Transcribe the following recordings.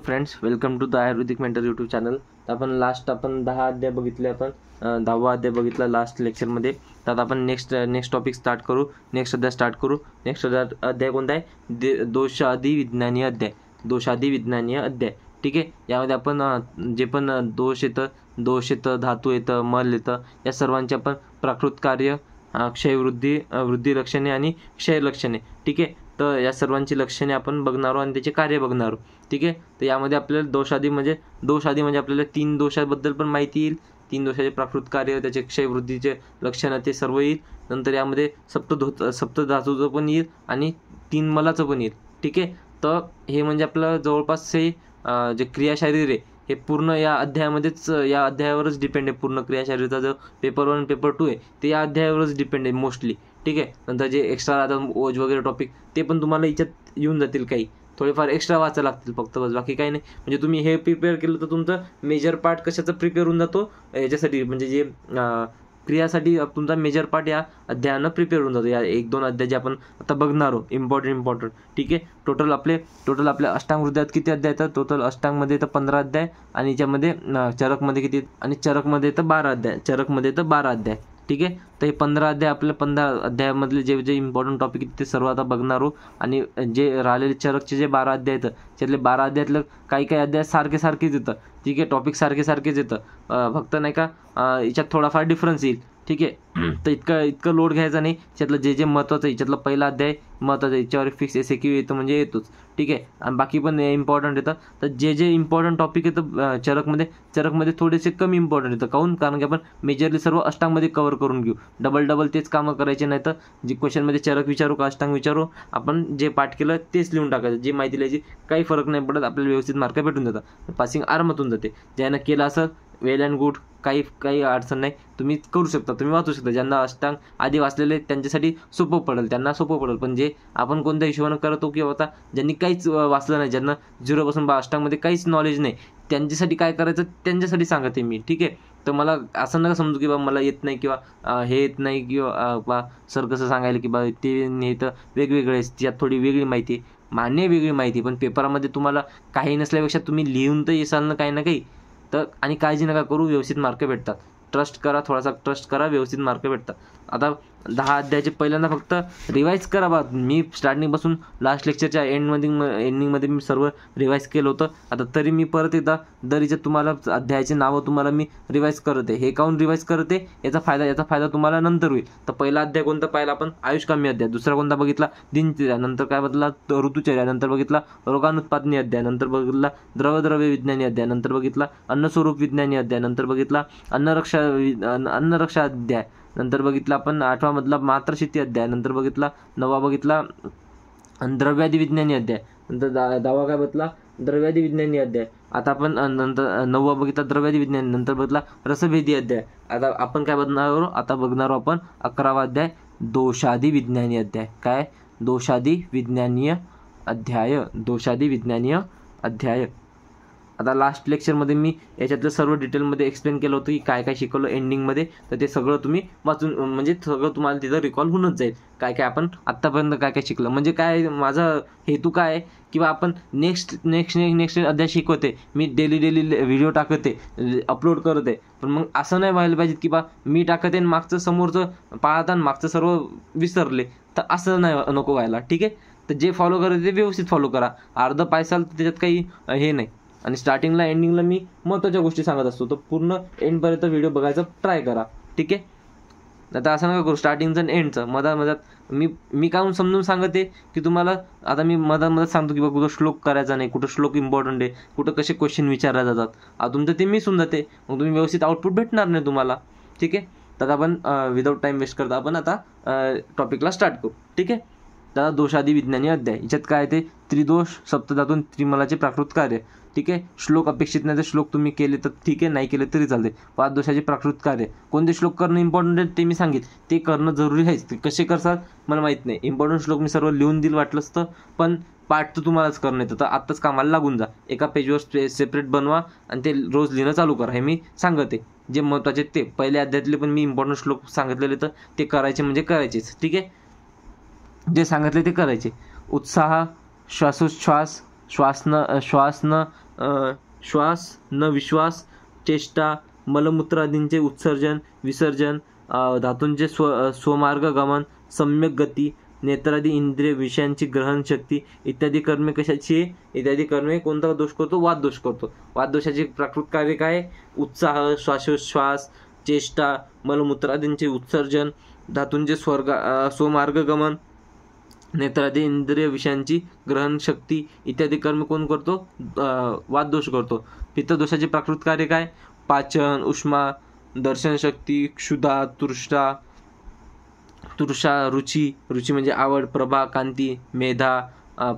Friends, welcome to the ayurvedic mentor YouTube channel. तर आपण 10 अध्याय बघितले. आपण 10वा अध्याय बघितला लास्ट लेक्चरमध्ये. तर आता आपण नेक्स्ट टॉपिक स्टार्ट करू. नेक्स्ट अध्याय स्टार्ट करू. नेक्स्ट अध्याय कोणता आहे? दोषादी विज्ञानीय अध्याय. दोषादी विज्ञानीय अध्याय. ठीक आहे. यामध्ये आपण जे पण दोष येतं, धातू येतं, मल येतं, या सर्वांचे आपण प्राकृत कार्य, क्षयवृद्धी, वृद्धी लक्षणे आणि क्षय लक्षणे. ठीक आहे. तर या सर्वांची लक्षणे आपण बघणार आहोत आणि त्याचे कार्य बघणार आहोत. ठीक आहे. तर यामध्ये आपल्याला दोषादी म्हणजे आपल्याला 3 दोषाबद्दल पण माहिती येईल. 3 दोषाचे प्राकृत कार्य, त्याचे क्षयवृद्धीचे लक्षणं, ते सर्व येईल. नंतर यामध्ये सप्तधातूचं पण येईल आणि 3 मलाचं पण येईल. ठीक आहे. तर हे म्हणजे आपलं जवळपास हे जे क्रियाशारीर आहे हे पूर्ण या अध्यायावरच डिपेंड आहे. पूर्ण क्रियाशारीरचा जो पेपर 1 पेपर 2 आहे ते या अध्यायावरच डिपेंड आहे मोस्टली. ठीक आहे. नंतर जे एक्स्ट्रा राहतात ओज वगैरे टॉपिक ते पण तुम्हाला याच्यात येऊन जातील. काही थोडेफार एक्स्ट्रा वाचायला लागतील फक्त, बस बाकी काही नाही. म्हणजे तुम्ही हे प्रिपेअर केलं तर तुमचं मेजर पार्ट कशाचा प्रिपेअर होऊन जातो याच्यासाठी, म्हणजे जे क्रियासाठी तुमचा मेजर पार्ट या अध्यायानं प्रिपेअर होऊन जातो. या 1-2 अध्याय जे आपण आता बघणार आहोत इम्पॉर्टंट. ठीक आहे. टोटल आपल्या अष्टांग हृदयात किती अध्याय येतात? टोटल अष्टांगमध्ये येतं 15 अध्याय आणि याच्यामध्ये चरकमध्ये किती? आणि चरकमध्ये येतं 12 अध्याय. ठीक आहे. तर हे 15 अध्याय, आपल्या 15 अध्यायामधले जे इम्पॉर्टंट टॉपिक आहेत ते सर्व आता बघणार आहोत. आणि जे राहिलेले चरकचे जे 12 अध्याय येतं त्यातले 12 अध्यायातलं काही अध्याय सारखेच येतं. ठीक आहे. टॉपिक सारखेच येतं. फक्त नाही का याच्यात थोडाफार डिफरन्स येईल. ठीक आहे. तर इतकं लोड घ्यायचा नाही. याच्यातलं जे महत्त्वाचं आहे, याच्यातलं पहिला अध्याय महत्त्वाचं आहे, याच्यावर फिक्स SAQ येतं म्हणजे येतोच. ठीक आहे. आणि बाकी पण इम्पॉर्टंट येतं. तर जे इम्पॉर्टंट टॉपिक येतं चरकमध्ये थोडेसे कमी इम्पॉर्टंट येतं. कारण की आपण मेजरली सर्व अष्टांगमध्ये कव्हर करून घेऊ. डबल तेच कामं करायचे नाही. तर जे क्वेश्चनमध्ये चरक विचारू का अष्टांग विचारू, आपण जे पाठ केलं तेच लिहून टाकायचं. जे माहिती लिहायची काही फरक नाही पडत. आपल्याला व्यवस्थित मार्क भेटून जातात. पासिंग आरामातून जाते. ज्यानं केलं असं वेल अँड गुड, काही अडचण नाही. तुम्ही करू शकता, तुम्ही वाचू शकता. ज्यांना अष्टांग आधी वाचलेले त्यांच्यासाठी त्यांना सोपं पडेल. पण जे आपण कोणत्या हिशोबानं करतो किंवा आता ज्यांनी काहीच वाचलं नाही, ज्यांना 0पासून अष्टांगमध्ये काहीच नॉलेज नाही, त्यांच्यासाठी काय करायचं त्यांच्यासाठी सांगते मी. ठीक आहे. तर मला असं नका समजू की बा मला येत नाही किंवा हे येत नाही किंवा बा सर कसं सांगायला की बा ते तर वेगवेगळे, त्यात थोडी वेगळी माहिती मान्य, वेगळी माहिती. पण पेपरामध्ये तुम्हाला काही नसल्यापेक्षा तुम्ही लिहून तर येसाल ना काही ना काही. तर आणि काळजी नका करू, व्यवस्थित मार्क भेटतात. थोडासा ट्रस्ट करा, व्यवस्थित मार्क भेटतात. आता 10 अध्यायाचे पहिल्यांदा फक्त रिवाईज करा बा. मी स्टार्टिंगपासून लास्ट लेक्चरच्या एंडिंगमध्ये मी सर्व रिवाईज केलं होतं. आता तरी मी परत एकदा दरीच्या तुम्हाला अध्यायाचे नावं तुम्हाला मी रिवाईज करते. हे काऊन रिवाईज करते, याचा फायदा तुम्हाला नंतर होईल. तर पहिला अध्याय कोणता पाहिला आपण? आयुषकामी अध्याय. दुसरा कोणता बघितला? दिनचर्या. नंतर काय बघितला? ऋतुचर्या. नंतर बघितला रोगानुत्पादनी अध्याय. नंतर बघितला द्रव्य विज्ञानी अध्याय. नंतर बघितला अन्नस्वरूप विज्ञानी अध्याय. नंतर बघितला अन्नरक्षा अध्याय. नंतर बघितला आपण 8वा मधला मात्रशेती अध्याय. नंतर बघितला 9वा बघितला द्रव्यादी विज्ञानी अध्याय. नंतर 10वा काय बघितला? द्रव्यादी विज्ञानी अध्याय. आता आपण नंतर 9वा बघितला द्रव्यादी विज्ञानी. नंतर बघितला रसभेदी अध्याय. आता आपण काय बघणार? आता बघणार आपण 11वा अध्याय दोषादी विज्ञानी अध्याय. काय? दोषादी विज्ञानीय अध्याय. आता लास्ट लेक्चरमध्ये मी याच्यातलं सर्व डिटेलमध्ये एक्सप्लेन केलं होतं की काय शिकवलं एंडिंगमध्ये. तर ते सगळं तुम्ही वाचून, म्हणजे सगळं तुम्हाला तिथं रिकॉल होऊनच जाईल. काय आपण आत्तापर्यंत काय शिकलं. म्हणजे काय माझा हेतू काय आहे की बा आपण नेक्स्ट अध्याय शिकवते, मी डेली व्हिडिओ टाकते, अपलोड करते. पण मग असं नाही व्हायला पाहिजे की बा मी टाकते आणि मागचं समोरचं पाहता आणि मागचं सर्व विसरले. तर असं नको व्हायला. ठीक आहे. तर जे फॉलो करते ते व्यवस्थित फॉलो करा. अर्ध पायसाल तर त्याच्यात काही हे नाही. आणि स्टार्टिंगला एंडिंगला मी महत्त्वाच्या गोष्टी सांगत असतो. तर पूर्ण एंडपर्यंत व्हिडिओ बघायचा ट्राय करा. ठीक आहे. आता असं नका करू स्टार्टिंगचं आणि एंडचं मधात मी काहून समजून सांगते की तुम्हाला. आता मी मधात सांगतो की बघ कुठं श्लोक करायचा नाही, कुठं श्लोक इम्पॉर्टंट आहे, कुठं कसे क्वेश्चन विचारले जातात. तुमचं ते मिस होऊन जाते. मग तुम्ही व्यवस्थित आउटपुट भेटणार नाही तुम्हाला. ठीक आहे. तर आपण विदाऊट टाईम वेस्ट करता आपण आता टॉपिकला स्टार्ट करू. ठीक आहे. तर दोषादी विज्ञानी अध्याय. याच्यात काय ते त्रिदोष, सप्तधातून, त्रिमलाचे प्राकृत कार्य. ठीक आहे. श्लोक अपेक्षित नाही तर श्लोक तुम्ही केले तर ठीक आहे, नाही केले तरी चालते. 5 दोषाचे प्राकृत कार्य. कोणते श्लोक करणं इम्पॉर्टंट आहे ते मी सांगितलं. ते करणं जरुरी आहेच. ते कसे करसाल मला माहीत नाही. इम्पॉर्टंट श्लोक मी सर्व लिहून दिल वाटलं असतं, पण पाठ तर तुम्हालाच करणं येतं. तर आत्ताच कामाला लागून जा. एका पेजवर सेपरेट बनवा आणि ते रोज लिहिणं चालू करा. हे मी सांगते. जे महत्त्वाचे ते पहिल्या अध्यायातले पण मी इम्पॉर्टंट श्लोक सांगितलेले, तर ते करायचे म्हणजे करायचेच. ठीक आहे. जे सांगितले ते करायचे. उत्साह, श्वासोच्छ्वास, श्वासन श्वास न विश्वास, चेष्टा, मलमूत्रादींचे उत्सर्जन विसर्जन, धातूंचे स्वमार्ग गमन, सम्यक गती, नेत्रादी इंद्रिय विषयांची ग्रहण शक्ती इत्यादी कर्मे कशाची आहे? इत्यादी कर्मे कोणता दोष करतो? वात दोष करतो. वात दोषाची प्राकृत कार्य काय? उत्साह, श्वासोच्छ्वास, चेष्टा, मलमूत्रादींचे उत्सर्जन, धातूंचे स्वमार्ग गमन, नेत्रादी इंद्रिय विषयांची ग्रहण शक्ती इत्यादी कर्म कोण करतो? वात दोष करतो. पित्त दोषाचे प्राकृत कार्य काय? पाचन, उष्मा, दर्शन शक्ती, क्षुधा, तृषा, रुची म्हणजे आवड, प्रभा, कांती, मेधा,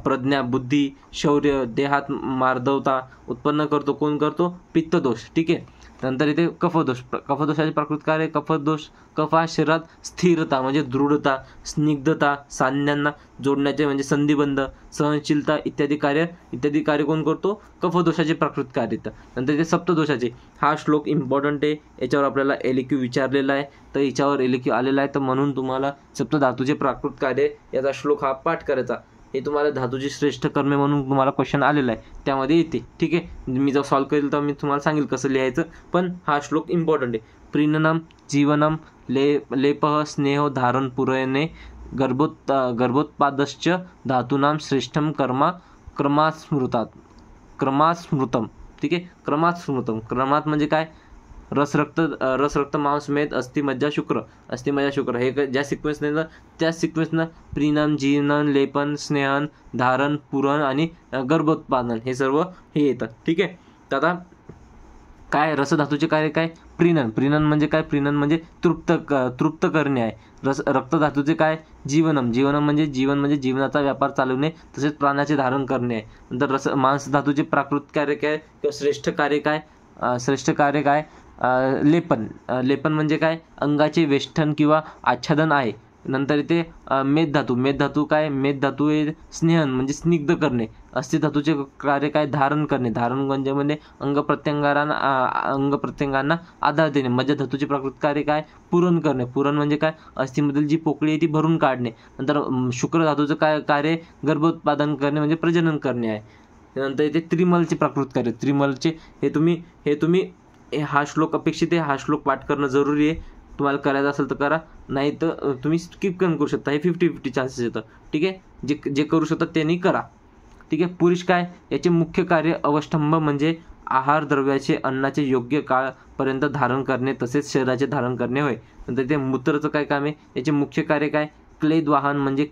प्रज्ञा, बुद्धी, शौर्य, देहात मार्दवता उत्पन्न करतो. कोण करतो? पित्त दोष. ठीक आहे. नंतर इथे कफदोष. कफदोषाचे प्राकृत कार्य कफदोष. कफ हा शरीरात स्थिरता म्हणजे दृढता, स्निग्धता, सान्यांना जोडण्याचे म्हणजे संधिबंध, सहनशीलता इत्यादी कार्य कोण करतो? कफदोषाचे प्राकृत कार्य. नंतर इथे सप्तदोषाचे. हा श्लोक इम्पॉर्टंट आहे, याच्यावर आपल्याला LQ विचारलेला आहे, तर याच्यावर LQ आलेला आहे, तर म्हणून तुम्हाला सप्तधातूचे प्राकृत कार्य याचा श्लोक हा पाठ करायचा. हे तुम्हाला धातूची श्रेष्ठ कर्मे म्हणून तुम्हाला क्वेश्चन आलेला आहे, त्यामध्ये येते. ठीक आहे. मी जर सॉल्व्ह करेल तर मी तुम्हाला सांगेल कसं लिहायचं, पण हा श्लोक इम्पॉर्टंट आहे. प्रीणनम जीवनम लेपः स्नेहो धारण पुरयणे गर्भोत्पादश्च धातूनां श्रेष्ठम क्रमास्मृतम. ठीक आहे. क्रमात म्हणजे काय? रक्त मांस मेद अस्थि मज्जा शुक्र हे ज्या सिक्वेन्सने त्या सिक्वेन्सनं प्रीणन, जीवन, लेपन, स्नेहन, धारण, पुरण आणि गर्भोत्पादन हे सर्व हे येतं. ठीक आहे. तर आता काय रसधातूचे कार्य काय? प्रीणन म्हणजे काय? प्रीणन म्हणजे तृप्त करणे आहे. रक्तधातूचे काय? जीवनम म्हणजे जीवनाचा व्यापार चालवणे तसेच प्राण्याचे धारण करणे आहे. नंतर मांसधातूचे प्राकृत कार्य काय किंवा श्रेष्ठ कार्य काय? लेपन म्हणजे काय? अंगाचे वेष्टन किंवा आच्छादन आहे. नंतर इथे मेधधातू काय? मेधधातू हे स्नेहन म्हणजे स्निग्ध करणे. अस्थिधातूचे कार्य काय? धारण करणे. धारण म्हणजे अंगप्रत्यंगांना आधार देणे. मज्जाधातूचे प्राकृत कार्य काय? पुरण करणे. पुरण म्हणजे काय? अस्थिमधील जी पोकळी आहे ती भरून काढणे. नंतर शुक्र धातूचं काय कार्य? गर्भोत्पादन करणे म्हणजे प्रजनन करणे आहे. नंतर इथे त्रिमलचे प्राकृत कार्य. त्रिमलचे हे तुम्ही हा श्लोक अपेक्षित आहे, हा श्लोक पाठ करणं जरुरी आहे. तुम्हाला करायचं असेल तर करा, नाही तर तुम्ही स्किप करू शकता. हे 50-50 चान्सेस येतं. ठीक आहे. जे करू शकतात त्यांनी करा. ठीक आहे. पुरुष काय? याचे मुख्य कार्य अवष्टंभ म्हणजे आहार द्रव्याचे अन्नाचे योग्य काळपर्यंत धारण करणे तसेच शरीराचे धारण करणे होय. नंतर ते मूत्राचं काय काम आहे? याचे मुख्य कार्य काय? क्लेदवाहन म्हणजे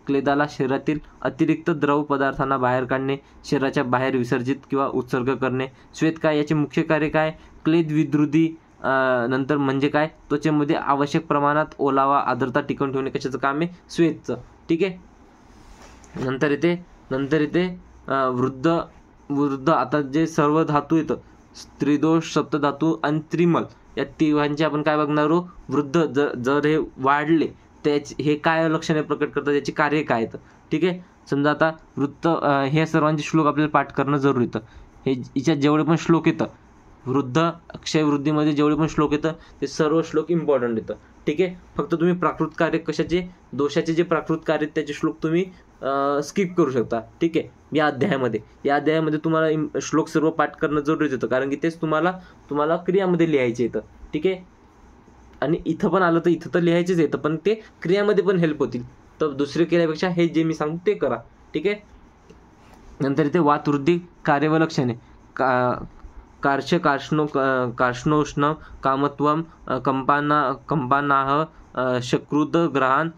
क्लेदाला शरीरातील अतिरिक्त द्रव पदार्थांना बाहेर काढणे, शरीराच्या बाहेर विसर्जित किंवा उत्सर्ग करणे. श्वेत काय? याचे मुख्य कार्य काय? क्लेद विद्रुदी. नंतर म्हणजे काय? त्वचेमध्ये आवश्यक प्रमाणात ओलावा आर्द्रता टिकवून ठेवणे कशाचं काम आहे? श्वेतचं. ठीक आहे. नंतर इथे वृद्ध आता जे सर्व धातू येतं त्रिदोष, सप्तधातू आणि त्रिमल या तिघांचे आपण काय बघणार आहोत? वृद्ध जर हे वाढले हे काय लक्षणे प्रकट करतात, याची कार्य काय येतं. ठीक आहे. समजा आता हे सर्वांचे श्लोक आपल्याला पाठ करणं जरुरी येतं. हिच्यात जेवढे पण श्लोक येतं अक्षयवृद्धीमध्ये जेवढे पण श्लोक येतं ते सर्व श्लोक इम्पॉर्टंट येतं. ठीक आहे. फक्त तुम्ही प्राकृत कार्य कशाचे? दोषाचे जे प्राकृत कार्य त्याचे श्लोक तुम्ही स्किप करू शकता. ठीक आहे. या अध्यायामध्ये तुम्हाला श्लोक सर्व पाठ करणं जरुरीच येतं, कारण की तेच तुम्हाला क्रियामध्ये लिहायचे येतं. ठीक आहे. आणि इथं पण आलं तर इथं तर लिहायचेच येतं, पण ते क्रियामध्ये पण हेल्प होतील. तर दुसरे केल्यापेक्षा हे जे मी सांगतो ते करा. ठीक आहे. नंतर इथे वातवृद्धी कार्य व लक्षणे. कार्ष्णोष्ण कामत्वम कंपानाह शकृतग्रहान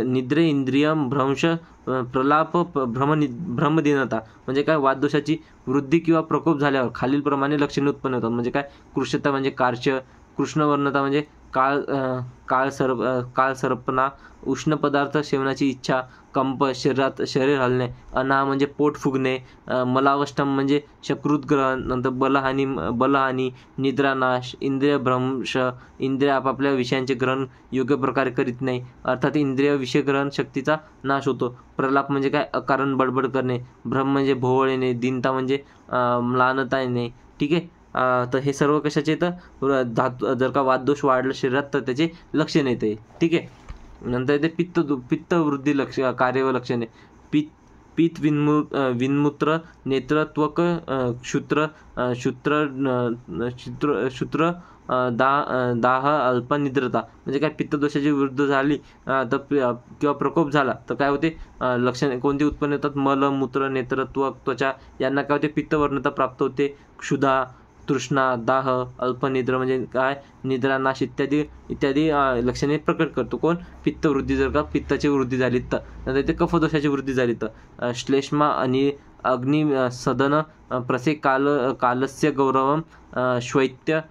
निद्रे इंद्रियम भ्रंश प्रलाप भ्रमदीनता म्हणजे काय? वातदोषाची वृद्धी किंवा प्रकोप झाल्यावर खालीलप्रमाणे लक्षणे उत्पन्न होतात. म्हणजे काय? कृष्णता म्हणजे कार्च, कृष्णवर्णता म्हणजे काळसरपणा, उष्ण पदार्थ सेवनाची इच्छा, कंप, शरीर हलणे, अनाह म्हणजे पोट फुगणे, मलावष्टम म्हणजे शकृतग्रहण, नंतर बलहानी, निद्रानाश, इंद्रिय भ्रंश, इंद्रिय आपापल्या विषयांचे ग्रहण योग्य प्रकारे करीत नाही, अर्थात इंद्रिय विषय ग्रहण शक्तीचा नाश होतो. प्रलाप म्हणजे काय? अकारण बडबड करणे, भ्रम म्हणजे भोवळ येणे, दीनता म्हणजे म्लानता येणे. ठीक आहे. तर हे सर्व कशाचे येतं? धातू जर का वातदोष वाढला शरीरात तर त्याचे लक्षण येते. ठीक आहे. नंतर येते पित्त वृद्धी कार्य व लक्षणे. पीत विन्मूत्र नेत्र त्वक शूत्र दाह अल्पनिद्रता म्हणजे काय पित्तदोषाची वृद्ध झाली तर किंवा प्रकोप झाला तर काय होते लक्षणे कोणती उत्पन्न होतात मल मूत्र नेत्र त्वचा यांना काय होते पित्तवर्णता प्राप्त होते क्षुधा तृष्णा दाह अल्पनिद्रा म्हणजे काय निद्रा नाश इत्यादी इत्यादी लक्षणे प्रकट करतो कोण पित्तवृद्धी जर का पित्ताची वृद्धी झाली तर नंतर ते कफदोषाची वृद्धी झाली तर श्लेष्मा आणि अग्नि सदन प्रसे कालस्य गौरवम श्वैत्य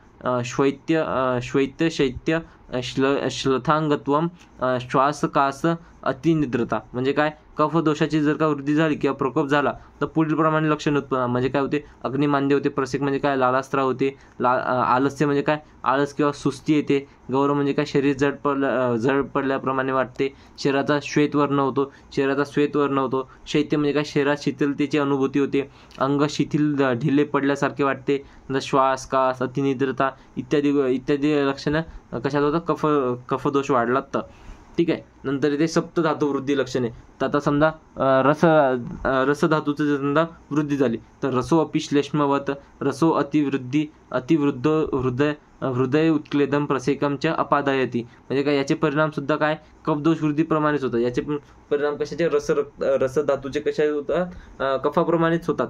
शैत्य श्लथांगत्वम श्वासकास अतिनिद्रता म्हणजे काय कफदोषाची जर का वृद्धी झाली किंवा प्रकोप झाला तर पुढील प्रमाणे लक्षण उत्पन्न म्हणजे काय होते अग्निमांद्य होते प्रसिक म्हणजे काय लालास्त्रा होते आलस्य म्हणजे काय आळस किंवा सुस्ती येते गौरव म्हणजे काय शरीर जड पडल्याप्रमाणे वाटते शरीराचा श्वेतवर्ण होतो शैत्य म्हणजे काय शरीरात शिथिलतेची अनुभूती होते अंग शिथिल ढिले पडल्यासारखे वाटते श्वास कास अतिनिद्रता इत्यादी लक्षणं कशात होतं कफदोष वाढला तर ठीक आहे नंतर इथे सप्त धातू वृद्धी लक्षणे तर आता समजा रसधातूचं समजा वृद्धी झाली तर रसो अपि श्लेष्मवत रसो अतिवृद्ध हृदय उत्क्लेदम प्रसेकमच्या अपादायती म्हणजे काय याचे परिणाम सुद्धा काय कफदोष वृद्धीप्रमाणेच होतात याचे परिणाम कशाचे रसधातूचे कशा होतात कफाप्रमाणेच होतात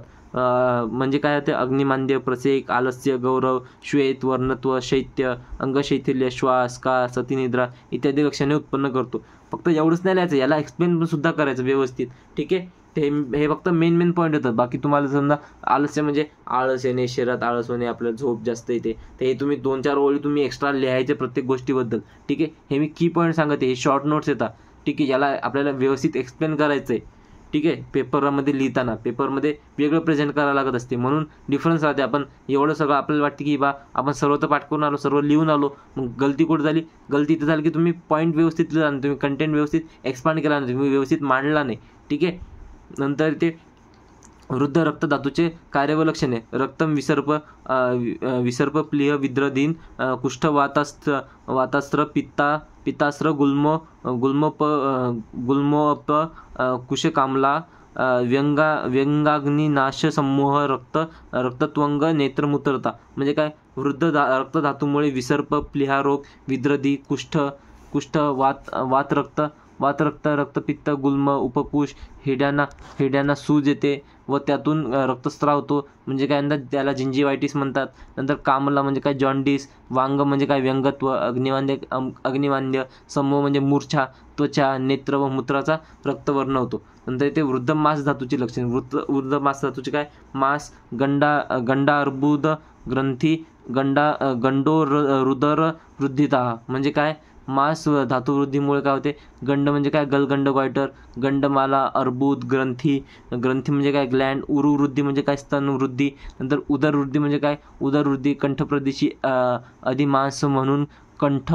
म्हणजे काय होते अग्निमांद्य प्रसेक आलस्य गौरव श्वेत वर्णत्व शैत्य अंगशैथिल्य श्वास कास अतिनिद्रा इत्यादी लक्षणे उत्पन्न करतो फक्त एवढंच नाही लिहायचं याला एक्सप्लेन सुद्धा करायचं व्यवस्थित ठीक आहे ते हे फक्त मेन पॉईंट होतात बाकी तुम्हाला समजा आलस्य म्हणजे आळस येणे शरीरात आळस होणे आपल्याला झोप जास्त येते तर हे तुम्ही 2-4 ओळी तुम्ही एक्स्ट्रा लिहायचे प्रत्येक गोष्टीबद्दल ठीक आहे हे मी की पॉईंट सांगते हे शॉर्ट नोट्स येतात ठीक आहे याला आपल्याला व्यवस्थित एक्सप्लेन करायचं आहे ठीक आहे पेपरमध्ये लिहिताना पेपरमध्ये वेगळं प्रेझेंट करावं लागत असते म्हणून डिफरन्स राहते आपण एवढं सगळं आपल्याला वाटते की बा आपण सर्व तर पाठ करून आलो सर्व लिहून आलो मग गलती कुठं झाली गलती इथं झाली की तुम्ही पॉईंट व्यवस्थित लिहिला नाही तुम्ही कंटेंट व्यवस्थित एक्सपांड केला नाही तुम्ही व्यवस्थित मांडला नाही ठीक आहे नंतर ते वृद्ध रक्तधातूचे कार्य व लक्षणे रक्तम विसर्प प्लिह विद्रदीन कुष्ठ वातास्त्र पित्तास्त्र गुल्मोप कुशकामला व्यंगाग्निनाश समूह रक्तत्वंग नेत्रमूत्रता म्हणजे काय वृद्ध रक्तधातूमुळे विसर्प प्लिहारोग विद्रदी कुष्ठ वातरक्त रक्तपित्त गुल्म उपकुश हिड्यांना सूज येते व त्यातून रक्तस्राव होतो म्हणजे काय नंतर त्याला जिंजिवायटिस म्हणतात नंतर कामला म्हणजे काय जॉन्डिस वांग म्हणजे काय व्यंगत्व अग्निमांद्य समूह म्हणजे मूर्छा त्वचा नेत्र व मूत्राचा रक्तवर्ण होतो नंतर ते वृद्ध मांस धातूची लक्षणे वृद्ध मांस धातूचे काय मांस गंडा अर्बुद ग्रंथी गंडो रुदर वृद्धिता म्हणजे काय मांस धातुवृद्धीमुळे काय होते गंड म्हणजे काय गलगंड गॉयटर गंडमाला अर्बुद ग्रंथी म्हणजे काय ग्लँड उरुवृद्धी म्हणजे काय स्तनवृद्धी नंतर उदरवृद्धी म्हणजे काय उदरवृद्धी कंठप्रदेशी अधिमांस म्हणून कंठ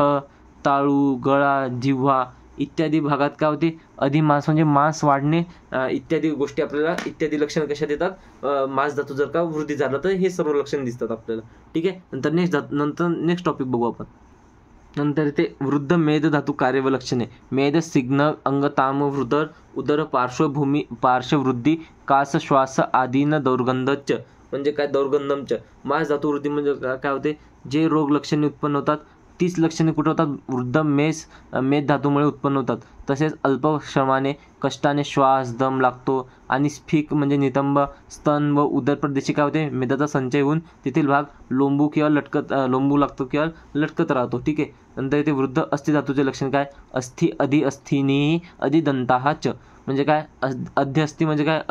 ताळू गळा जिव्हा इत्यादी भागात काय होते अधिमांस म्हणजे मांस वाढणे इत्यादी गोष्टी आपल्याला इत्यादी लक्षणं कशात येतात मांस धातू जर का वृद्धी झाला तर हे सर्व लक्षण दिसतात आपल्याला ठीक आहे नंतर नेक्स्ट टॉपिक बघू आपण नंतर ते वृद्ध मेद धातू कार्य व लक्षणे मेद सिग्न अंगताम उदर पार्श्ववृद्धी कास श्वास आदीन दौर्गंधच म्हणजे काय दौर्गंधमच मांस धातू वृद्धी म्हणजे काय होते जे रोग लक्षणे उत्पन्न होतात तीच लक्षणे कुठे होतात वृद्ध मेद धातूमुळे उत्पन्न होतात तसेच अल्पश्रमाने कष्टाने श्वास दम लागतो आणि स्फिक म्हणजे नितंब स्तन व उदर प्रदेशी काय होते मेदाचा संचय होऊन तेथील भाग लोंबू लागतो किंवा लटकत राहतो ठीक आहे नंतर इथे वृद्ध अस्थि धातूचे लक्षण काय अस्थि अधि दंताहा च म्हणजे काय अध्यस्थी म्हणजे काय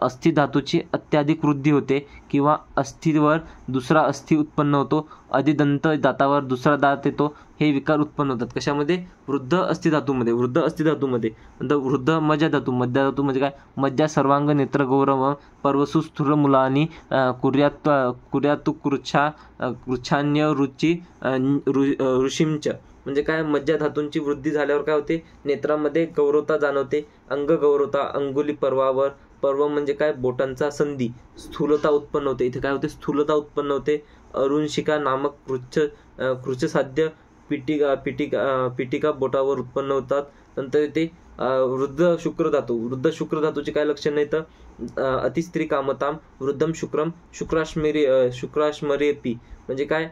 अस्थि धातूची अत्याधिक वृद्धी होते किंवा अस्थिवर दुसरा अस्थि उत्पन्न होतो अधिदंत दातावर दुसरा दात येतो हे विकार उत्पन्न होतात कशामध्ये वृद्ध अस्थि धातूमध्ये नंतर वृद्ध मज्जा धातू म्हणजे काय मज्जा सर्वांग नेत्र गौरव पर्वसु स्थूल मुलानी कुर्यातु कृच्छान्य रुची ऋषींच म्हणजे काय मज्जा धातूंची वृद्धी झाल्यावर काय होते नेत्रामध्ये गौरवता जाणवते अंग गौरवता अंगुली पर्व म्हणजे काय बोटांचा संधी स्थूलता उत्पन्न होते इथे काय होते स्थूलता उत्पन्न होते अरुणशिका नामक कृच्छसाध्य पिटिका बोटावर उत्पन्न होतात नंतर ते वृद्ध शुक्र धातू, वृद्ध शुक्र धातूचे काय लक्षण आहे तर अतिस्त्री कामताम वृद्धम शुक्रम शुक्राश्मरेपी, म्हणजे काय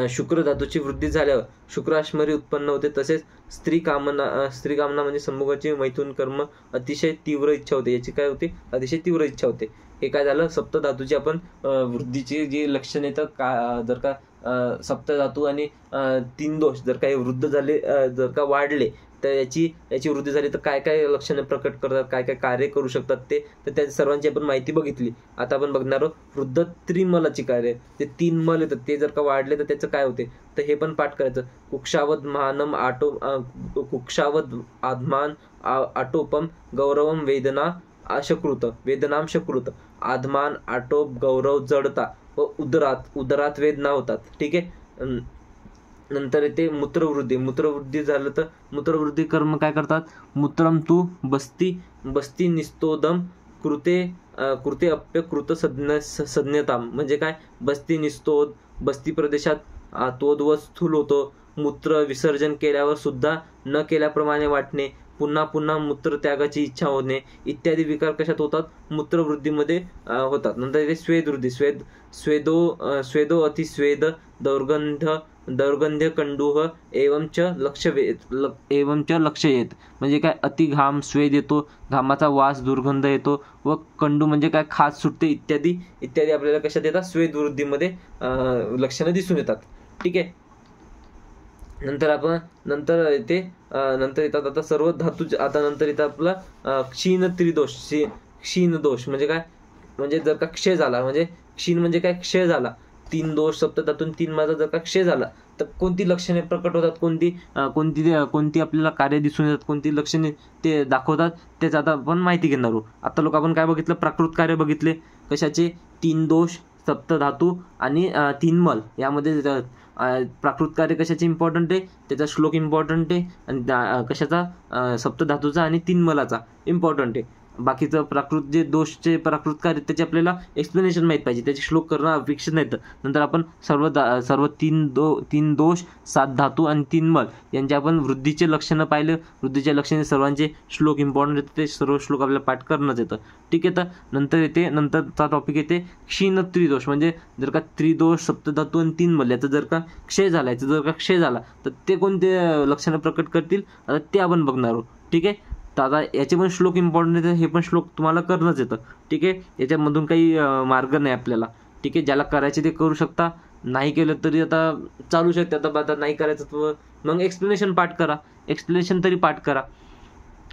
शुक्र धातूची वृद्धी झाल्यावर शुक्राश्मरी उत्पन्न होते, तसेच स्त्री कामना म्हणजे संभोगाची मैथुन कर्म अतिशय तीव्र इच्छा होते, याची काय होते अतिशय तीव्र इच्छा होते. हे काय झालं सप्त धातूची आपण वृद्धीची जी लक्षण येतं का, जर का सप्त धातू आणि तीन दोष जर काही वृद्ध झाले, जर का वाढले तर याची वृद्धी झाली तर काय काय लक्षणे प्रकट करतात, काय काय कार्य करू शकतात ते, तर त्या सर्वांची आपण माहिती बघितली. आता आपण बघणार आहोत वृद्ध त्रिमलाची कार्य, ते 3 मल येतात ते जर का वाढले तर त्याचं काय होते, तर हे पण पाठ करायचं. कुक्षावद महानम कुक्षावद आत्मान आटोपम गौरवम वेदनाम शकृत, आधमान आटोप गौरव जडता व उदरात वेदना होतात. ठीक आहे. नंतर येते मूत्रवृद्धी झालं तर मूत्रवृद्धी कर्म काय करतात, मूत्रम तू बस्ती निस्तोदम कृते अप्य कृत संज्ञताम, म्हणजे काय बस्ती निस्तोद, बस्ती प्रदेशात तोद व स्थूल होतो, मूत्र विसर्जन केल्यावर सुद्धा न केल्याप्रमाणे वाटणे, पुन्हा पुन्हा मूत्र त्यागाची इच्छा होणे इत्यादी विकार कशात होतात, मूत्रवृद्धीमध्ये होतात. नंतर येते स्वेदवृद्धी, स्वेदो अतिस्वेद दौर्गंध्य कंडूह एवंच लक्षयेत, म्हणजे काय अति घाम, स्वेद येतो, घामाचा वास, दुर्गंध येतो व कंडू म्हणजे काय खाज सुटते इत्यादी आपल्याला कशात येतात स्वेदवृद्धीमध्ये लक्षणं दिसून येतात. ठीक आहे. नंतर येतात आता सर्व धातू. आता नंतर येतात आपला क्षीण दोष म्हणजे काय, म्हणजे जर का क्षय झाला, म्हणजे क्षीण म्हणजे काय क्षय झाला, 3 दोष सप्तधातून 3 माझा जर का क्षय झाला तर कोणती लक्षणे प्रकट होतात, कोणती आपल्याला कार्य दिसून येतात, कोणती लक्षणे ते दाखवतात, त्याच आता आपण माहिती घेणार आहोत. आता लोक आपण काय बघितलं, प्राकृत कार्य बघितले, कशाचे 3 दोष सप्तधातू आणि 3 मल, यामध्ये प्राकृत कार्य कशाचे इम्पॉर्टंट आहे, त्याचा श्लोक इम्पॉर्टंट आहे, आणि कशाचा सप्तधातूचा आणि 3 मलाचा इम्पॉर्टंट आहे. बाकीचं प्राकृत जे दोषचे प्राकृत कार्य त्याचे आपल्याला एक्सप्लेनेशन माहीत पाहिजे, त्याचे श्लोक करणं अपेक्षित नाही. नंतर आपण सर्व 3 दोष 7 धातू आणि 3 मल यांचे आपण वृद्धीचे लक्षणं पाहिलं. वृद्धीच्या लक्षणे सर्वांचे श्लोक इम्पॉर्टंट येतं, ते सर्व श्लोक आपल्याला पाठ करणंच येतं. ठीक आहे. तर नंतरचा टॉपिक येते क्षीण त्रिदोष, म्हणजे जर का त्रिदोष सप्तधातू आणि 3 मल याचा जर का क्षय झाला तर ते कोणते लक्षणं प्रकट करतील आता ते आपण बघणार आहोत. ठीक आहे. तर आता याचे पण श्लोक इम्पॉर्टंट येतात, हे पण श्लोक तुम्हाला करणंच येतं. ठीक आहे. याच्यामधून काही मार्ग नाही आपल्याला. ठीक आहे. ज्याला करायचे ते करू शकता, नाही केलं तरी आता चालू शकते. आता नाही करायचं तर मग एक्सप्लेनेशन तरी पाठ करा.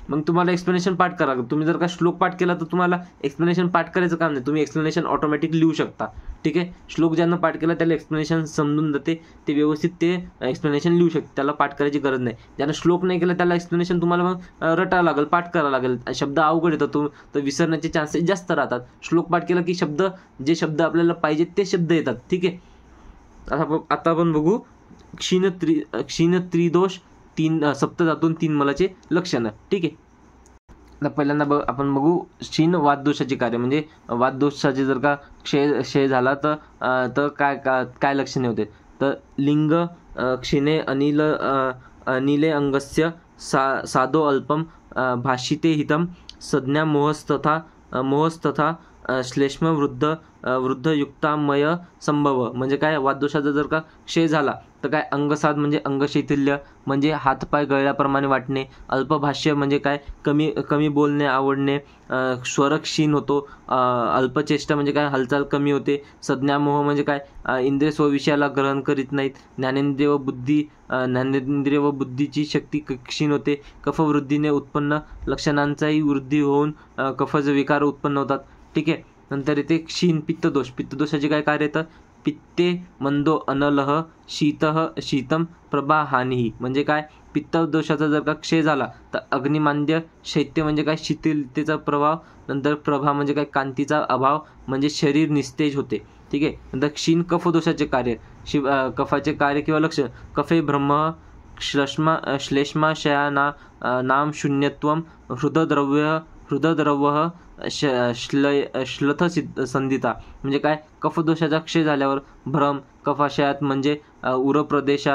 मग तुम्हाला एक्सप्लेनेशन पाठ करा. तुम्ही जर का श्लोक पाठ केला तर तुम्हाला एक्सप्लेनेशन पाठ करायचं काम नाही, तुम्ही एक्सप्लेनेशन ऑटोमॅटिक लिहू शकता. ठीक आहे. श्लोक ज्यांना पाठ केला त्याला एक्सप्लेनेशन समजून जाते, ते व्यवस्थित ते एक्सप्लेनेशन लिहू शकते, त्याला पाठ करायची गरज नाही. ज्यांना श्लोक नाही केला त्याला एक्सप्लेनेशन तुम्हाला मग रटावं लागेल, पाठ करावं लागेल. शब्द अवघड येतात तर विसरण्याचे चान्सेस जास्त राहतात. श्लोक पाठ केला की जे शब्द आपल्याला पाहिजेत ते शब्द येतात. ठीक आहे. आता आपण बघू क्षीण त्रिदोष 3 सप्तधातून 3 मलाचे लक्षणं. ठीक आहे. आता पहिल्यांदा आपण बघू क्षीण वाददोषाचे कार्य, म्हणजे वाददोषाचे जर का क्षय झाला तर काय लक्षणे होते, तर लिंग क्षीणे अनिले अंगस्य साधो अल्पम भाषिते हितम संज्ञा मोहस्तथा श्लेष्म वृद्धयुक्तामय संभव, म्हणजे काय वाददोषाचा जर का क्षय झाला तर काय अंगसाध म्हणजे अंगशैथिल्य, म्हणजे हातपाय गळल्याप्रमाणे वाटणे, अल्पभाष्य म्हणजे काय कमी बोलणे आवडणे, स्वरक्षीण होतो, अल्पचेष्टा म्हणजे काय हालचाल कमी होते, संज्ञामोह म्हणजे काय इंद्रिय स्वविषयाला ग्रहण करीत नाहीत, ज्ञानेंद्रिय व बुद्धीची शक्ती क्षीण होते, कफवृद्धीने उत्पन्न लक्षणांचाही वृद्धी होऊन कफज विकार उत्पन्न होतात. ठीक आहे. नंतर येते क्षीण पित्तदोषाचे काय कार्य येतं, पित्ते मंदो अनलह शीतम प्रभा हानी, म्हणजे काय पित्तदोषाचा जर का क्षय झाला तर अग्निमांद्य शैत्य म्हणजे काय शिथिलतेचा प्रभाव, नंतर प्रभा म्हणजे काय कांतीचा अभाव, म्हणजे शरीर निस्तेज होते. ठीक आहे. नंतर क्षीण कफदोषाचे कार्य, कफाचे कार्य किंवा लक्षण, कफे ब्रह्म श्लेष्माशया नाम शून्यत्वम हृदद्रव्य श्लथ संधिता, म्हणजे काय कफदोषाचा क्षय झाल्यावर भ्रम, कफाशयात म्हणजे उरप्रदेश,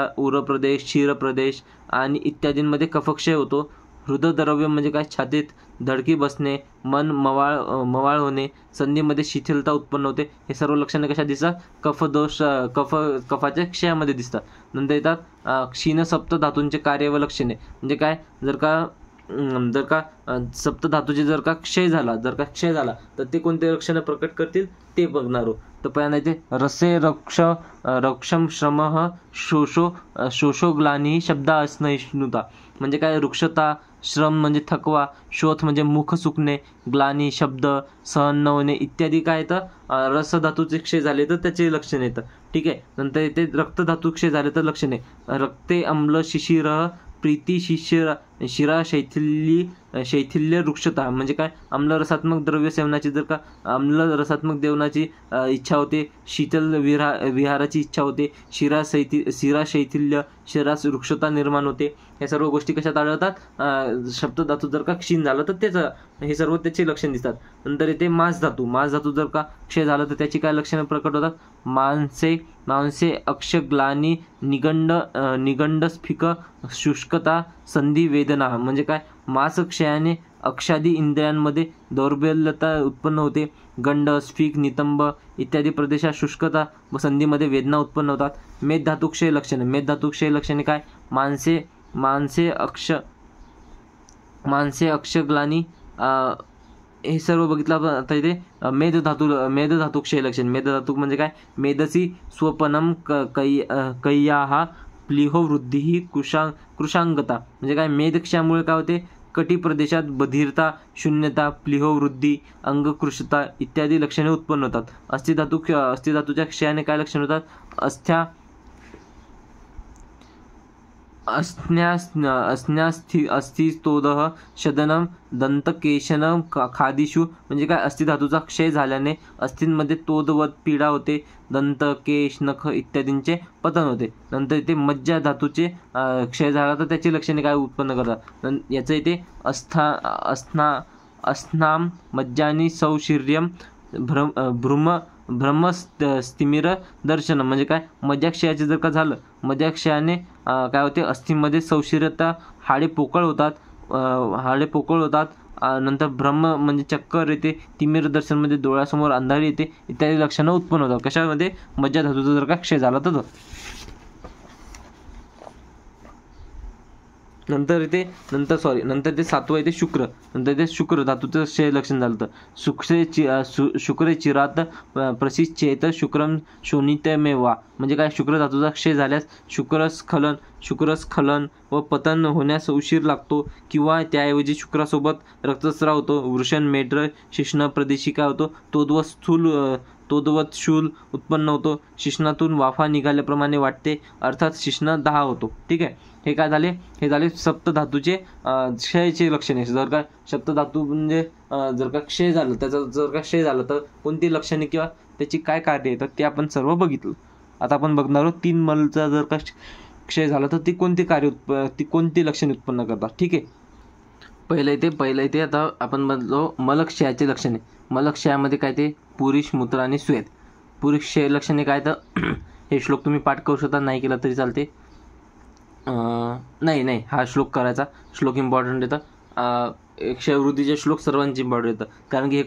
क्षीरप्रदेश आणि इत्यादींमध्ये कफक्षय होतो. हृदयद्रव्य म्हणजे काय, छातीत धडकी बसणे, मन मवाळ होणे, संधीमध्ये शिथिलता उत्पन्न होते. हे सर्व लक्षणे कशा दिसतात, कफदोष कफाच्या क्षयामध्ये दिसतात. नंतर येतात क्षीण सप्त धातूंचे कार्य व लक्षणे. म्हणजे काय, जर का सप्तधातूचे जर का क्षय झाला तर ते कोणते लक्षणं प्रकट करतील ते बघणार आहोत. तर पहिल्यांदा येते रसे रक्षम श्रम शोषोग्लानी शब्दा असहिष्णुता. म्हणजे काय, वृक्षता, श्रम म्हणजे थकवा, शोथ म्हणजे मुख सुकणे, ग्लानी शब्द सहन न होणे इत्यादी काय तर रसधातूचे क्षय झाले तर त्याचे लक्षण येतं. ठीक आहे. नंतर येते रक्तधातू क्षय झाले तर लक्षणे, रक्ते अम्ल शिशिर प्रीती शिरा शैथिल्य वृक्षता. म्हणजे काय, आम्ल रसात्मक द्रव्य सेवनाची जर का आम्ल रसात्मक देवनाची इच्छा होते, शीतल विहाराची इच्छा होते, शिरा शैथिल्य, शिरास वृक्षता निर्माण होते. या सर्व गोष्टी कशात आढळतात, शब्दधातू जर का क्षीण झालं तर त्याचं हे सर्व त्याचे लक्षण दिसतात. नंतर येते मांस धातू जर का क्षय झालं तर त्याची काय लक्षणं प्रकट होतात, मांसे अक्षग्लानी निगंड स्फिक शुष्कता संधी वेदना. म्हणजे काय, मांस क्षयाने अक्षादी इंद्रियांमध्ये दौर्बल्यता उत्पन्न होते, गंड स्फिक नितंब इत्यादी प्रदेशात शुष्कता व संधीमध्ये वेदना उत्पन्न होतात. मेधधातुक्षय लक्षणे काय, मांसे अक्षग्लानी हे सर्व बघितलं आपण. आता इथे मेधधातुक्षय लक्षण. मेधधातू म्हणजे काय, मेधसी स्वपनम कैयाहा प्लिहो वृद्धी ही कृशांगता. म्हणजे काय, मेधक्षयामुळे काय होते, कटी प्रदेशात बधिरता, शून्यता, प्लिहो वृद्धी, अंगकृशता इत्यादी लक्षणे उत्पन्न होतात. अस्थिधातूच्या क्षयाने काय लक्षण होतात, अस्थिस्तोदः शदनम दंतकेशनम खादिषु. म्हणजे काय, अस्थिधातूचा क्षय झाल्याने अस्थिंमध्ये तोदवत पीडा होते, दंत केश नख इत्यादींचे पतन होते. नंतर इथे मज्जा धातूचे क्षय झाला तर त्याची लक्षणे काय उत्पन्न करतात. याचं इथे अस्नाम मज्जानी सौशिर्यम ब्रह्मस्तिमिर दर्शन. म्हणजे काय, मज्जाक्षयाचे जर का झालं, मज्जाक्षयाने काय होते, अस्थिमध्ये सौशिर्यता, हाडे पोकळ होतात. नंतर ब्रह्म म्हणजे चक्कर येते, तिमिर दर्शन म्हणजे डोळ्यासमोर अंधारी येते इत्यादी लक्षणं उत्पन्न होतात. कशामध्ये, मज्जा धातूचा जर का क्षय झाला तर. नंतर ते सातवं येते शुक्र. नंतर ते शुक्र धातूचं क्षय लक्षण झालं तर शुक्रे चिरात प्रसिचेत शुक्रम शोणितमेवा. म्हणजे काय, शुक्र धातूचा क्षय झाल्यास शुक्रस्खलन व पतन होण्यास उशीर लागतो किंवा त्याऐवजी शुक्रासोबत रक्तस्राव होतो. वृषण मेढ्र शिश्न प्रदेशी काय होतो, तोदवत शूल उत्पन्न होतो. शिश्नातून वाफा निघाल्याप्रमाणे वाटते, अर्थात शिश्न 10 होतो. ठीक आहे. हे काय झाले, हे झाले सप्तधातूचे क्षयाचे लक्षणे. जर का सप्तधातू म्हणजे जर का क्षय झालं, त्याचं जर का क्षय झालं तर कोणती लक्षणे किंवा त्याची काय कार्य येतात ते आपण सर्व बघितलं. आता आपण बघणार आहोत 3 मलचा जर का क्षय झाला तर ती कोणती लक्षणे उत्पन्न करतात. ठीक आहे. पहिलं इथे आता आपण बघलो मलक्षयाचे लक्षणे. मलक्षयामध्ये काय ते पुरुष, मूत्र आणि स्वेद. पुरुष क्षय लक्षणे काय तर हे श्लोक तुम्ही पाठ करू शकता, नाही केला तरी चालते. नाही हा श्लोक करायचा, श्लोक इम्पॉर्टंट येतं. क्षयवृद्धीचे श्लोक सर्वांचे इम्पॉर्टंट येतं, कारण की हे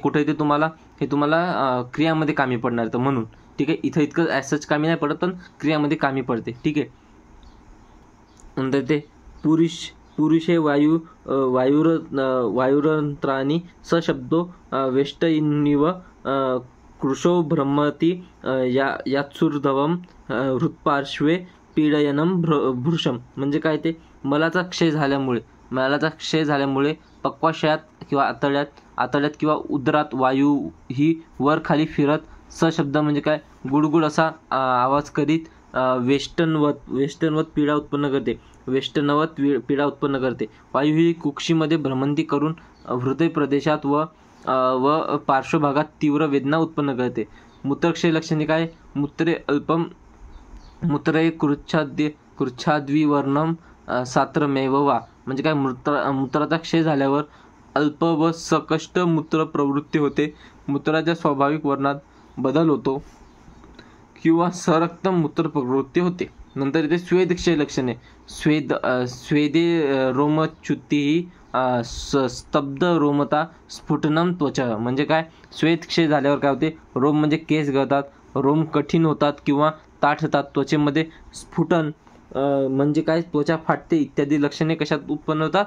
तुम्हाला क्रियामध्ये कामी पडणार येतं म्हणून. ठीक आहे. इथं इतकं ॲज कामी नाही पडत, पण क्रियामध्ये कामी पडते. ठीक आहे. नंतर ते पुरुषे वायुरंत्राणी सशब्दो वेष्टनिव कृशो भ्रमती यात्सुर्धवम हृत्पार्श्वे पीडयनम भृशम. म्हणजे काय ते, मलाचा क्षय झाल्यामुळे पक्वाशयात किंवा आतड्यात किंवा उदरात वायू ही वर खाली फिरत सशब्द म्हणजे काय, गुडगुड असा आवाज करीत वेष्टनवत पीडा उत्पन्न करते. वायू ही कुक्षीमध्ये भ्रमंती करून हृदय प्रदेशात व पार्श्वभागात तीव्र वेदना उत्पन्न करते. मूत्रक्षय लक्षणे काय, मूत्रे कृच्छाद्विवर्णम सात्रमेव वा. म्हणजे काय, मूत्राचा क्षय झाल्यावर अल्प व सकष्ट मूत्र प्रवृत्ती होते. मूत्राच्या स्वाभाविक वर्णात बदल होतो किंवा सरक्त मूत्र प्रवृत्ती होते. नंतर इथे स्वेद क्षय लक्षणे. स्वेदे रोमच्युती स्तब्ध रोमता स्फुटनम त्वचा, म्हणजे काय, श्वेतक्षय झाल्यावर काय होते, रोम म्हणजे केस गळतात, रोम कठीण होतात किंवा ताठतात, त्वचेमध्ये स्फुटन म्हणजे काय, त्वचा फाटते इत्यादी लक्षणे कशात उत्पन्न होतात,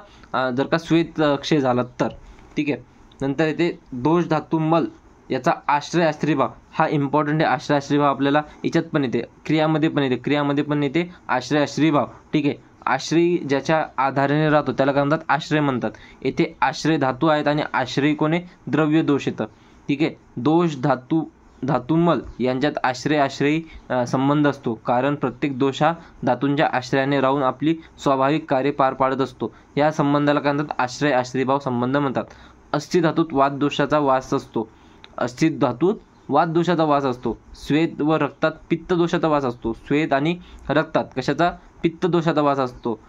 जर का श्वेतक्षय झाला तर. ठीक आहे. नंतर येते दोष धातू मल याचा आश्रय आश्रयभाव, हा इम्पॉर्टंट आहे. आश्रय आश्रयभाव आपल्याला याच्यात पण येते, क्रियामध्ये पण येते आश्रय आश्रयभाव. ठीक आहे. आश्रयी ज्याच्या आधाराने राहतो त्याला काय म्हणतात, आश्रय म्हणतात. येथे आश्रय धातू आहेत आणि आश्रयी कोणे, द्रव्य दोष येतं. ठीक आहे. दोष धातुमल यांच्यात आश्रय आश्रयी संबंध असतो, कारण प्रत्येक दोष हा धातूंच्या आश्रयाने राहून आपली स्वाभाविक कार्य पार पाडत असतो. या संबंधाला काय म्हणतात, आश्रय आश्रयभाव संबंध म्हणतात. अस्थि धातूत वात दोषाचा वास असतो. अस्थित धातूत वात दोषाचा वास असतो. श्वेत व रक्तात पित्त दोषाचा वास असतो. श्वेत आणि रक्तात कशाचा, पित्त दोषाचा वास असतो.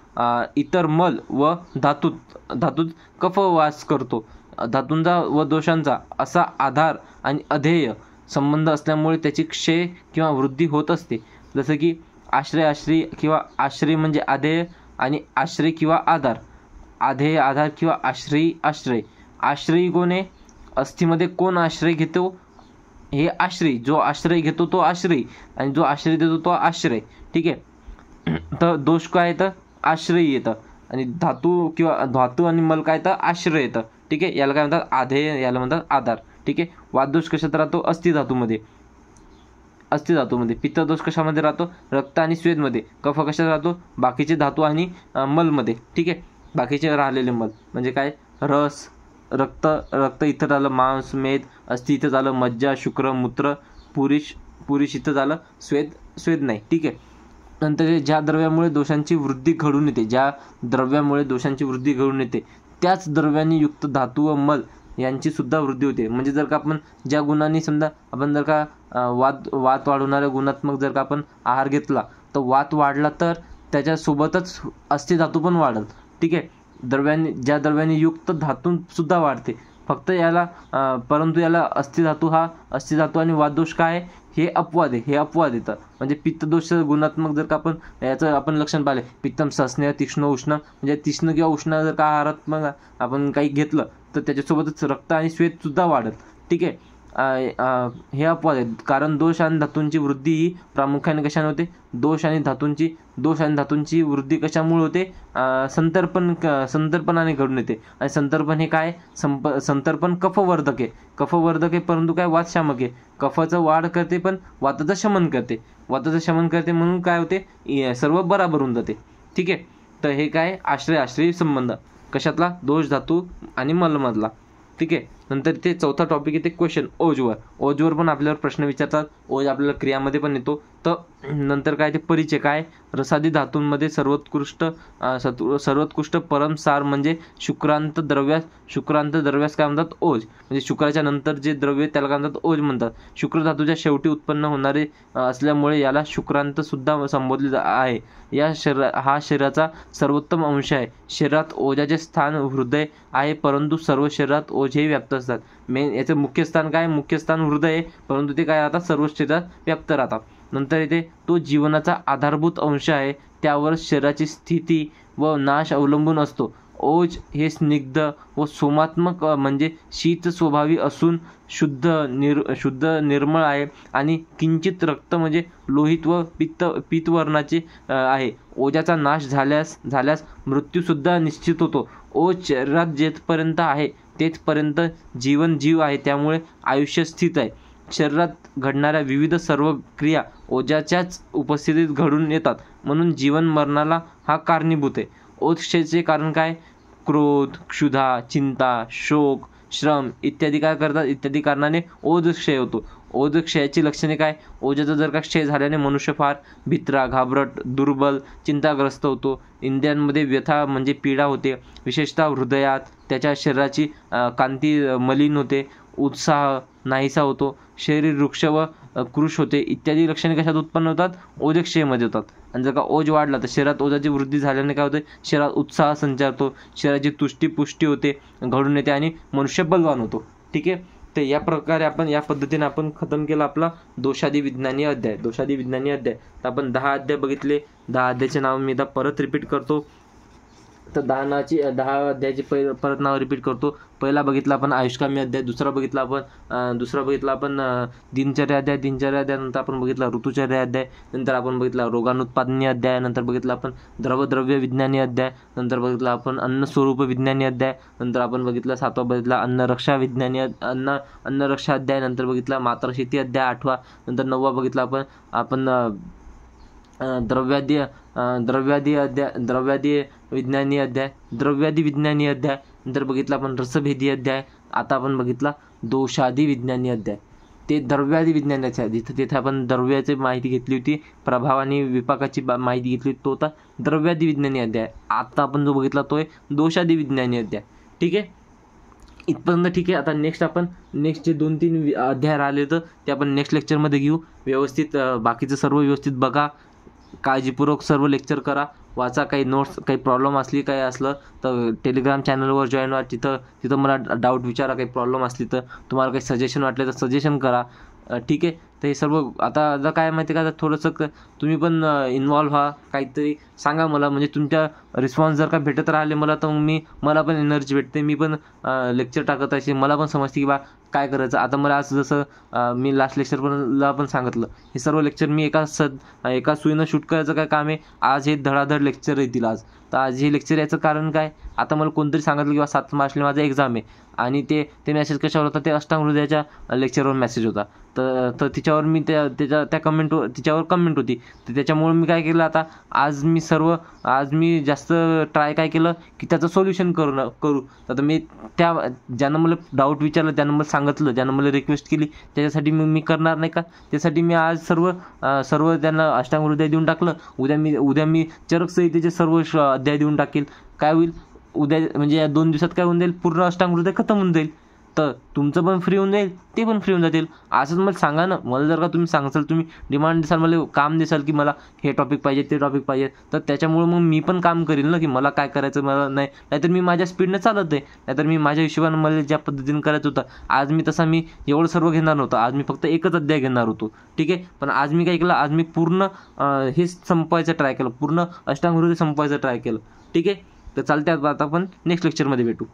इतर मल व धातूत कफ वास करतो. धातूंचा व दोषांचा असा आधार आणि अध्येय संबंध असल्यामुळे त्याची क्षय किंवा वृद्धी होत असते. जसं की आश्रय आश्रयी किंवा आश्रय म्हणजे आधेय आणि आश्रय किंवा आधार, आधेय आधार किंवा आश्रयी आश्रय. आश्रयी कोण अस्थिमध्ये कोण आश्रय घेतो, हे आश्रयी. जो आश्रय घेतो तो आश्रयी आणि जो आश्रय देतो तो आश्रय. ठीक आहे. तर दोष काय येतं, आश्रयी येतं, आणि धातू आणि मल काय येतं, आश्रय येतं. ठीक आहे. याला काय म्हणतात, आधेय, याला म्हणतात आधार. ठीक आहे. वातदोष कशात राहतो, अस्थि धातूमध्ये. पित्तदोष कशामध्ये राहतो, रक्त आणि श्वेतमध्ये. कफ कशात राहतो, बाकीचे धातू आणि मलमध्ये. ठीक आहे. बाकीचे राहिलेले मल म्हणजे काय, रस, रक्त इथं झालं, मांस, मेद, अस्थि इथं झालं, मज्जा, शुक्र, मूत्र, पुरुष इथं झालं, श्वेत नाही. ठीक आहे. नंतर ज्या द्रव्यामुळे दोषांची वृद्धी घडून येते त्याच द्रव्यांनी युक्त धातू व मल यांची सुद्धा वृद्धी होते. म्हणजे जर का आपण ज्या गुणांनी, समजा आपण जर का वात वाढवणाऱ्या गुणात्मक जर का आपण आहार घेतला तर वात वाढला तर त्याच्यासोबतच अस्थि धातू पण वाढेल. ठीक आहे. ज्या द्रव्यांनी युक्त धातू सुद्धा वाढते. फक्त याला परंतु याला अस्थि धातू आणि वातदोष काय आहे, हे अपवाद येतं. म्हणजे पित्तदोष गुणात्मक जर का आपण याचं आपण लक्षण पाहिले, पित्तम सस्नेह तीक्ष्ण उष्ण, म्हणजे तीक्ष्ण किंवा उष्ण जर का आहारात्मक आपण काही घेतलं तर त्याच्यासोबतच रक्त आणि श्वेत सुद्धा वाढेल. ठीक आहे. हे अपवाद आहेत, कारण दोष आणि धातूंची वृद्धी ही प्रामुख्याने कशाने होते, दोष आणि धातूंची वृद्धी कशामुळे होते, संतर्पणाने घडून येते. आणि संतर्पण हे काय, संतर्पण कफवर्धक आहे, परंतु काय, वातशामक आहे. कफाचं वाढ करते पण वाताचं शमन करते, म्हणून काय होते, सर्व बराबर होऊन जाते. ठीक आहे. तर हे काय, आश्रय संबंध कशातला, दोष धातू आणि मलमधला. ठीक आहे. नंतर ते चौथा टॉपिक येते क्वेश्चन, ओजवर पण आपल्यावर प्रश्न विचारतात. ओज आपल्याला क्रियामध्ये पण येतो. तर नंतर काय, ते परिचय काय, रसादी धातूंमध्ये सर्वोत्कृष्ट परमसार म्हणजे शुक्रांत द्रव्यास काय म्हणतात, ओज. म्हणजे शुक्राच्या नंतर जे द्रव्य त्याला काय म्हणतात, ओज म्हणतात. शुक्र धातूच्या शेवटी उत्पन्न होणारे असल्यामुळे याला शुक्रांत सुद्धा संबोधले आहे. हा शरीराचा सर्वोत्तम अंश आहे. शरीरात ओजाचे स्थान हृदय आहे, परंतु सर्व शरीरात ओज हे व्याप्त असतात. याचं मुख्य स्थान काय, मुख्य स्थान हृदय आहे, परंतु ते काय राहतात, सर्व शरीरात व्याप्त राहतात. नंतर येते तो जीवनाचा आधारभूत अंश आहे, त्यावर शरीराची स्थिती व नाश अवलंबून असतो. ओज हे स्निग्ध व सोमात्मक म्हणजे शीत स्वभावी असून शुद्ध निर्मळ आहे आणि किंचित रक्त म्हणजे लोहित व पित्तवर्णाचे आहे. ओजाचा नाश झाल्यास मृत्यूसुद्धा निश्चित होतो. ओज शरीरात जेथपर्यंत आहे तेथपर्यंत जीव आहे, त्यामुळे आयुष्य स्थित आहे. शरीरात घडणाऱ्या विविध सर्व क्रिया ओजाच्याच उपस्थितीत घडून येतात, म्हणून जीवन मरणाला हा कारणीभूत आहे. ओजक्षयाचे कारण काय, क्रोध, क्षुधा, चिंता, शोक, श्रम इत्यादी काय करतात, इत्यादी कारणाने ओजक्षय होतो. ओजक्षयाची लक्षणे काय, ओजाचा जर का क्षय झाल्याने मनुष्य फार भित्रा, घाबरट, दुर्बल, चिंताग्रस्त होतो. इंद्रियांमध्ये व्यथा म्हणजे पीडा होते, विशेषतः हृदयात. त्याच्या शरीराची कांती मलिन होते, उत्साह नाहीसा होतो, शरीर वृक्ष व कृश होते. इत्यादी लक्षणे कशात उत्पन्न होतात, ओजक्षयमध्ये होतात. आणि जर का ओज वाढला तर शरीरात ओजाची वृद्धी झाल्याने काय होते, शरीरात उत्साह संचारतो, शरीराची तुष्टी पुष्टी होते, घडून येते आणि मनुष्य बलवान होतो. ठीक आहे. तर या प्रकारे या पद्धतीने आपण खतम केला आपला दोषादी विज्ञानी अध्याय. तर आपण 10 अध्याय बघितले. 10 अध्यायाचे नाव मी परत रिपीट करतो. तर 10 अध्यायाची परत नाव रिपीट करतो. पहिला बघितला आपण आयुष्कामी अध्याय, दुसरा बघितला आपण दिनचर्या अध्याय, नंतर आपण बघितला ऋतुचर्या अध्याय, नंतर आपण बघितला रोगानुत्पादनी अध्याय, नंतर बघितला आपण द्रव्य विज्ञानी अध्याय, नंतर बघितला आपण अन्न स्वरूप विज्ञानी अध्याय, नंतर आपण बघितला 7वा बघितला अन्नरक्षा अन्नरक्षा अध्याय, नंतर बघितला मातृशेती अध्याय 8वा, नंतर 9वा बघितला आपण द्रव्यादी विज्ञानी अध्याय, नंतर बघितला आपण रसभेदी अध्याय. आता आपण बघितला दोषादी विज्ञानी अध्याय. ते द्रव्यादी विज्ञानाच्या तिथे आपण द्रव्याची माहिती घेतली होती, प्रभाव आणि विपाकाची माहिती घेतली होती, तो होता द्रव्यादी विज्ञानी अध्याय. आता आपण जो बघितला तो आहे दोषादी विज्ञानी अध्याय. ठीक आहे, इथपर्यंत ठीक आहे. आता नेक्स्ट जे 2-3 अध्याय राहिले तर ते आपण नेक्स्ट लेक्चरमध्ये घेऊ. व्यवस्थित बाकीचं सर्व व्यवस्थित बघा, काळजीपूर्वक सर्व लेक्चर करा, वाचा. काही नोट्स, काही प्रॉब्लेम असली, काही असलं तर टेलिग्राम चॅनलवर जॉईन व्हा. तिथं मला डाऊट विचारा. काही प्रॉब्लेम असली तर तुम्हाला काही सजेशन वाटले तर सजेशन करा. ठीक आहे, तर हे सर्व आता काय माहिती का, थोडंसं तुम्ही पण इन्व्हॉल्व व्हा, काहीतरी सांगा मला. म्हणजे तुमच्या रिस्पॉन्स जर का भेटत राहिले मला, तर मला पण एनर्जी भेटते. मी पण लेक्चर टाकत असे, मला पण समजते की बा काय करायचं. आता मला आज जसं मी लास्ट लेक्चरला पण सांगितलं, हे सर्व लेक्चर मी एका सुईनं शूट करायचं काय काम आहे. आज हे धडाधड लेक्चर येतील आज. तर आज हे लेक्चर याचं कारण काय, आता मला कोणतरी सांगितलं की बा 7 मार्चला माझा एक्झाम आहे, आणि ते मेसेज कशावर होता, ते अष्टांग हृदयाच्या लेक्चरवर मेसेज होता. तर तिच्यावर मी तिच्यावर कमेंट होती. तर त्याच्यामुळे मी काय केलं, आता आज मी जास्त ट्राय काय केलं की त्याचं सोल्युशन करू. आता मी ज्यानं मला डाऊट विचारलं, त्यानं मला सांगितलं, ज्यानं मला रिक्वेस्ट केली, त्याच्यासाठी मी करणार नाही का. त्यासाठी मी आज सर्व त्यांना अष्टांग हृदय देऊन टाकलं. उद्या मी चरक संहितेचे सर्व अध्याय देऊन टाकेल. काय होईल उद्या, म्हणजे या 2 दिवसात काय होऊन जाईल, पूर्ण अष्टांग हृदय खतम होऊन जाईल. तर तुमचं पण फ्री होऊन जाईल, ते पण फ्री होऊन जातील. असंच मला सांगा ना. मला जर का तुम्ही सांगाल, तुम्ही डिमांड देसाल, मला काम देसाल की मला हे टॉपिक पाहिजे, ते टॉपिक पाहिजे, तर त्याच्यामुळे मग मी पण काम करीन ना, की मला काय करायचं, मला नाहीतर मी माझ्या स्पीडनं चालत आहे. नाहीतर मी माझ्या हिशोबानं मला ज्या पद्धतीने करायचं होतं, आज मी एवढं सर्व घेणार नव्हतं. आज मी फक्त एकच अध्याय घेणार होतो. ठीक आहे, पण आज मी काय केलं, आज मी पूर्ण हे संपवायचं ट्राय केलं, पूर्ण अष्टांग हृदय संपवायचं ट्राय केलं. ठीक आहे, तर चालते. आता आपण नेक्स्ट लेक्चरमध्ये भेटू.